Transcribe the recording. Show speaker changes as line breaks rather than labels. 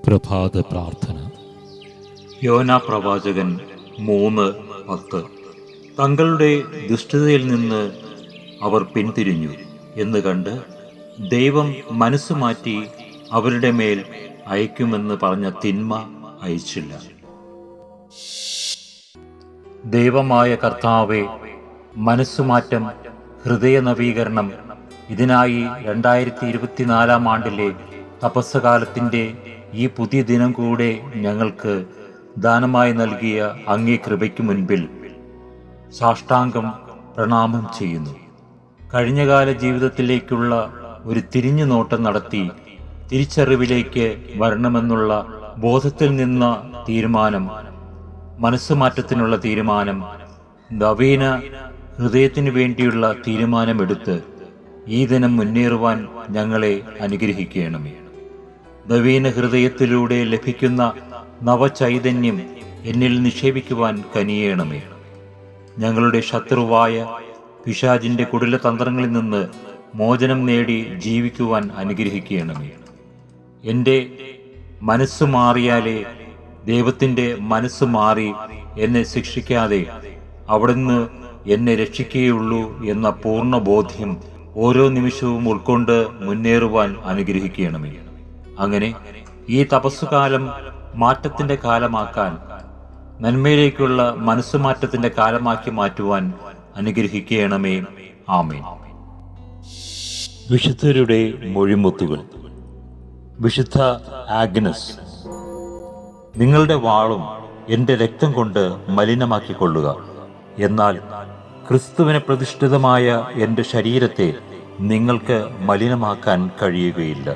പ്രഭാത പ്രാർത്ഥന.
യോനാ പ്രവാചകൻ 3:10. തങ്ങളുടെ ദുഷ്ടതയിൽ നിന്ന് അവർ പിന്തിരിഞ്ഞു എന്ന് കണ്ട് ദൈവം മനസ്സുമാറ്റി അവരുടെ മേൽ അയക്കുമെന്ന് പറഞ്ഞ തിന്മ അയച്ചില്ല. ദൈവമായ കർത്താവെ, മനസ്സുമാറ്റം, ഹൃദയ നവീകരണം, ഇതിനായി 2024 ആണ്ടിലെ തപസ്സുകാലത്തിൻ്റെ ഈ പുതിയ ദിനം കൂടെ ഞങ്ങൾക്ക് ദാനമായി നൽകിയ അങ്ങേ കൃപയ്ക്ക് മുൻപിൽ സാഷ്ടാംഗം പ്രണാമം ചെയ്യുന്നു. കഴിഞ്ഞകാല ജീവിതത്തിലേക്കുള്ള ഒരു തിരിഞ്ഞു നോട്ടം നടത്തി തിരിച്ചറിവിലേക്ക് വരണമെന്നുള്ള ബോധത്തിൽ നിന്ന തീരുമാനം, മനസ്സുമാറ്റത്തിനുള്ള തീരുമാനം, നവീന ഹൃദയത്തിനു വേണ്ടിയുള്ള തീരുമാനമെടുത്ത് ഈ ദിനം മുന്നേറുവാൻ ഞങ്ങളെ അനുഗ്രഹിക്കണമേ. നവീന ഹൃദയത്തിലൂടെ ലഭിക്കുന്ന നവചൈതന്യം എന്നിൽ നിക്ഷേപിക്കുവാൻ കനിയേണമേ. ഞങ്ങളുടെ ശത്രുവായ പിശാചിൻ്റെ കുടിലതന്ത്രങ്ങളിൽ നിന്ന് മോചനം നേടി ജീവിക്കുവാൻ അനുഗ്രഹിക്കണമേ. എൻ്റെ മനസ്സ് മാറിയാലേ ദൈവത്തിൻ്റെ മനസ്സ് മാറി എന്നെ ശിക്ഷിക്കാതെ അവിടുന്ന് എന്നെ രക്ഷിക്കുകയുള്ളൂ എന്ന പൂർണ്ണ ബോധ്യം ഓരോ നിമിഷവും ഉൾക്കൊണ്ട് മുന്നേറുവാൻ അനുഗ്രഹിക്കണമേ. അങ്ങനെ ഈ തപസ്സുകാലം മാറ്റത്തിൻ്റെ കാലമാക്കാൻ, നന്മയിലേക്കുള്ള മനസ്സുമാറ്റത്തിൻ്റെ കാലമാക്കി മാറ്റുവാൻ അനുഗ്രഹിക്കണമേ. ആമേൻ. വിശുദ്ധരുടെ മൊഴിമുത്തുകൾ. വിശുദ്ധ ആഗ്നസ്, നിങ്ങളുടെ വാളും എൻ്റെ രക്തം കൊണ്ട് മലിനമാക്കിക്കൊള്ളുക. എന്നാൽ ക്രിസ്തുവിനെ പ്രതിഷ്ഠിതമായ എൻ്റെ ശരീരത്തെ നിങ്ങൾക്ക് മലിനമാക്കാൻ കഴിയുകയില്ല.